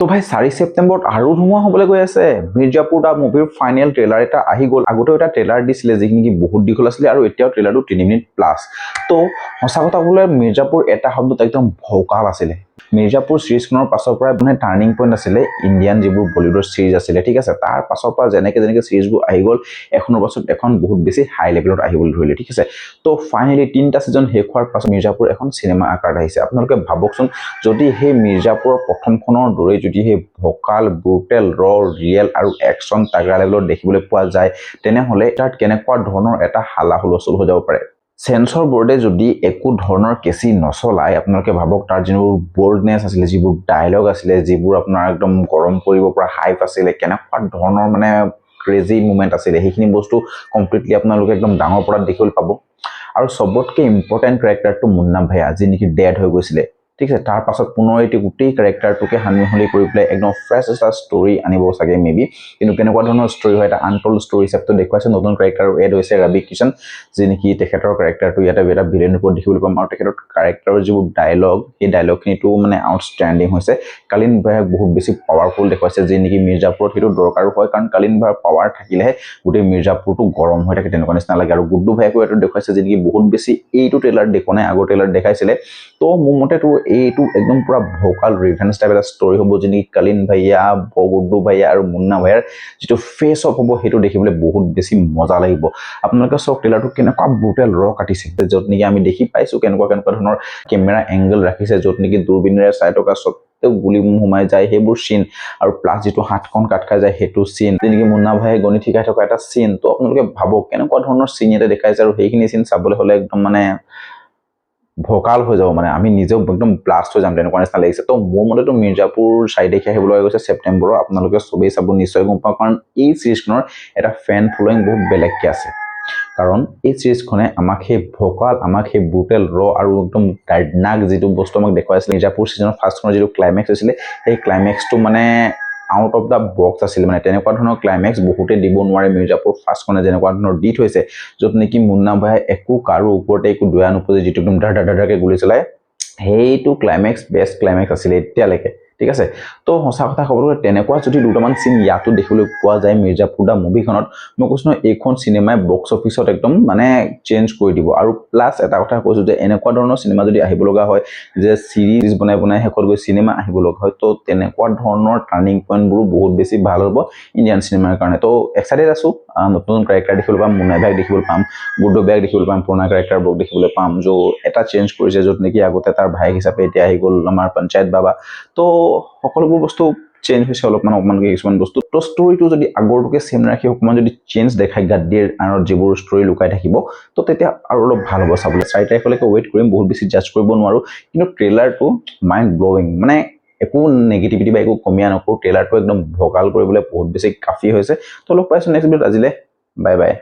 তো ভাই 4 সেপ্টেম্বৰত আৰু ধুমুহা হ'বলৈ গৈ আছে। মিৰ্জাপুৰ দা মুভিৰ ফাইনেল ট্ৰেইলাৰ এটা আহি গ'ল। আগতেও এটা ট্ৰেইলাৰ দিছিলে যিখিনি কি বহুত দীঘল আছিলে আৰু এতিয়াও ট্ৰেইলাৰটো 3 মিনিট প্লাছ। তো সঁচা কথা ক'বলৈ মিৰ্জাপুৰ এটা শব্দত একদম ভোকাল আছিলে। মিৰ্জাপুৰ চিৰিজখনৰ পাছৰ পৰা মানে টাৰ্ণিং পইণ্ট আছিলে ইণ্ডিয়ান যিবোৰ বলিউডৰ চিৰিজ আছিলে, ঠিক আছে। তাৰ পাছৰ পৰা যেনেকে চিৰিজবোৰ আহি গ'ল এখনৰ পাছত এখন বহুত বেছি হাই লেভেলত আহিবলৈ ধৰিলে, ঠিক আছে। তো ফাইনেলি 3টা ছিজন শেষ হোৱাৰ পাছত মিৰ্জাপুৰ এখন চিনেমা আকাৰত আহিছে। আপোনালোকে ভাবকচোন যদি সেই মিৰ্জাপুৰৰ প্ৰথমখনৰ দৰে যদি সেই ভোকাল, ব্ৰুটেল, ৰিয়েল আৰু একশ্যন তাগৰা লেভেলত দেখিবলৈ পোৱা যায় তেনেহ'লে তাত কেনেকুৱা ধৰণৰ এটা হালা হুলস্থুল হৈ যাব পাৰে। সেন্সৰ বোৰ্ডে যদি একো ধৰণৰ কেঁচি নচলাই আপোনালোকে ভাবক তাৰ যিবোৰ বল্ডনেছ আছিলে, যিবোৰ ডায়লগ আছিলে, যিবোৰ আপোনাৰ একদম গৰম কৰিব পৰা হাইপ আছিলে, কেনেকুৱা ধৰণৰ মানে ক্ৰেজি মুভমেণ্ট আছিলে, সেইখিনি বস্তু কমপ্লিটলি আপোনালোকে একদম ডাঙৰ পৰাত দেখিবলৈ পাব। আৰু চবতকৈ ইম্পৰ্টেণ্ট কেৰেক্টাৰটো মুন্না ভাইয়া যি নেকি ডেড হৈ গৈছিলে, ঠিক আছে। তাৰ পাছত পুনৰ এইটো গোটেই কেৰেক্টাৰটোকে সানমিহলি কৰি পেলাই একদম ফ্ৰেছ এটা ষ্টৰি আনিব চাগে মেবি। কিন্তু কেনেকুৱা ধৰণৰ ষ্টৰি হয় এটা আনটল্ড ষ্টৰি হিচাপে দেখুৱাইছে। নতুন কেৰেক্টাৰ এড হৈছে ৰবি কিষণ, যি নেকি তেখেতৰ কেৰেক্টাৰটো ইয়াতে এটা ভিলেন ৰূপত দেখিবলৈ পাম। আৰু তেখেতৰ কেৰেক্টাৰৰ যিবোৰ ডায়লগ সেই ডায়লগখিনিতো মানে আউটষ্টেণ্ডিং হৈছে। কালীন ভাইয়াক বহুত বেছি পাৱাৰফুল দেখুৱাইছে, যি নেকি মিৰ্জাপুৰত সেইটো দৰকাৰো হয়, কাৰণ কালীন ভাইয়াৰ পাৱাৰ থাকিলেহে গোটেই মিৰ্জাপুৰটো গৰম হৈ থাকে তেনেকুৱা নিচিনা লাগে। আৰু গুড্ডু ভাইয়াকো এইটো দেখুৱাইছে যি নেকি বহুত বেছি এইটো ট্ৰেইলাৰ দেখুৱা নাই, আগৰ ট্ৰেইলাৰ দেখাইছিলে। তো মোৰ মতেতো এইটো একদম পুৰা ভোকাল ৰিভেঞ্জ টাইপ এটা ষ্টৰি হ'ব, যি নেকি কালীন ভাইয়া, গুড্ডু ভাইয়া আৰু মুন্না ভাইয়াৰ যিটো ফেচ অফ হ'ব সেইটো দেখিবলৈ বহুত বেছি মজা লাগিব। আপোনালোকে চাওক ট্ৰেইলাৰটো কেনেকুৱা ব্ৰুটেল কাটিছে, য'ত নেকি আমি দেখি পাইছোঁ কেনেকুৱা ধৰণৰ কেমেৰা এংগল ৰাখিছে, য'ত নেকি দূৰবীণেৰে চাই থকা স্বত্তেও গুলি সোমাই যায় সেইবোৰ চিন, আৰু প্লাছ যিটো হাতখন কাট খাই যায় সেইটো চিন, যেনেকৈ মুন্না ভাইয়ে গণিত শিকাই থকা এটা চিন। তো আপোনালোকে ভাবক কেনেকুৱা ধৰণৰ চিন ইয়াতে দেখাইছে, আৰু সেইখিনি চিন চাবলৈ হ'লে একদম মানে ভোকাল হৈ যাব, মানে আমি নিজেও একদম ব্লাষ্ট হৈ যাম তেনেকুৱা নিচিনা লাগিছে। তো মোৰ মতেতো মিৰ্জাপুৰ 4 তাৰিখে আহিবলৈ গৈছে ছেপ্টেম্বৰৰ। আপোনালোকে চবেই চাব নিশ্চয় গম পাওঁ, কাৰণ এই চিৰিজখনৰ এটা ফেন ফলোয়িং বহুত বেলেগকৈ আছে। কাৰণ এই চিৰিজখনে আমাক সেই ভোকাল, আমাক সেই ব্ৰুটেল আৰু একদম ডাৰ্ডনাক যিটো বস্তু আমাক দেখুৱাইছিলে মিৰ্জাপুৰ ছিজনৰ ফাৰ্ষ্টখনৰ যিটো ক্লাইমেক্স হৈছিলে, সেই ক্লাইমেক্সটো মানে আউট অফ দ্য বক্স আছিলে। মানে তেনেকুৱা ধৰণৰ ক্লাইমেক্স বহুতে দিব নোৱাৰে মিৰ্জাপুৰ ফাৰ্ষ্টখনে যেনেকুৱা ধৰণৰ দি থৈছে, য'ত নেকি মুন্না ভাইয়ে একো কাৰো ওপৰতে একো দয়া নোপোজে, যিটো একদম ধাৰকে গুলি চলাই, সেইটো ক্লাইমেক্স বেষ্ট ক্লাইমেক্স আছিলে এতিয়ালৈকে, ঠিক আছে। তো সঁচা কথা ক'বলৈ তেনেকুৱা যদি দুটামান চিন ইয়াতো দেখিবলৈ পোৱা যায় মিৰ্জাপুৰ দা মুভিখনত, মই কৈছোঁ নহয় এইখন চিনেমাই বক্স অফিচত একদম মানে চেঞ্জ কৰি দিব। আৰু প্লাছ এটা কথা কৈছোঁ যে এনেকুৱা ধৰণৰ চিনেমা যদি আহিব লগা হয়, যে চিৰিজ বনাই শেষত গৈ চিনেমা আহিব লগা হয়, তো তেনেকুৱা ধৰণৰ টাৰ্ণিং পইণ্টবোৰো বহুত বেছি ভাল হ'ব ইণ্ডিয়ান চিনেমাৰ কাৰণে। তো এক্সাইটেড আছোঁ। নতুন কেৰেক্টাৰ দেখিবলৈ পাম, মুন্না ভাইক দেখিবলৈ পাম, গুড্ডু ভাইক দেখিবলৈ পাম, পুৰণা কেৰেক্টাৰবোৰক দেখিবলৈ পাম, য'ত এটা চেঞ্জ কৰিছে, য'ত নেকি আগতে তাৰ ভাইক হিচাপে এতিয়া আহি গ'ল আমাৰ পঞ্চায়ত বাবা। তো সকলোবোৰ বস্তু চেঞ্জ হৈছে অকণমানকৈ কিছুমান বস্তু। তো ষ্টৰিটো যদি আগৰটোকে ছেম ৰাখি অকণমান যদি চেঞ্জ দেখায় গাদ্দিৰ আঁৰত যিবোৰ ষ্টৰি লুকাই থাকিব, তো তেতিয়া আৰু অলপ ভাল হ'ব চাবলৈ। 4 তাৰিখলৈকে ৱেইট কৰিম, বহুত বেছি জাজ কৰিব নোৱাৰোঁ। কিন্তু ট্ৰেইলাৰটো মাইণ্ড ব্ল'ৱিং, মানে একো নেগেটিভিটি বা একো কমিয়া নকৰোঁ, ট্ৰেইলাৰটো একদম ভোকাল কৰিবলৈ বহুত বেছি কাফি হৈছে। তো লগ পাইছোঁ নেক্সট ভিডিঅ'ত। আজিলৈ বাই বাই।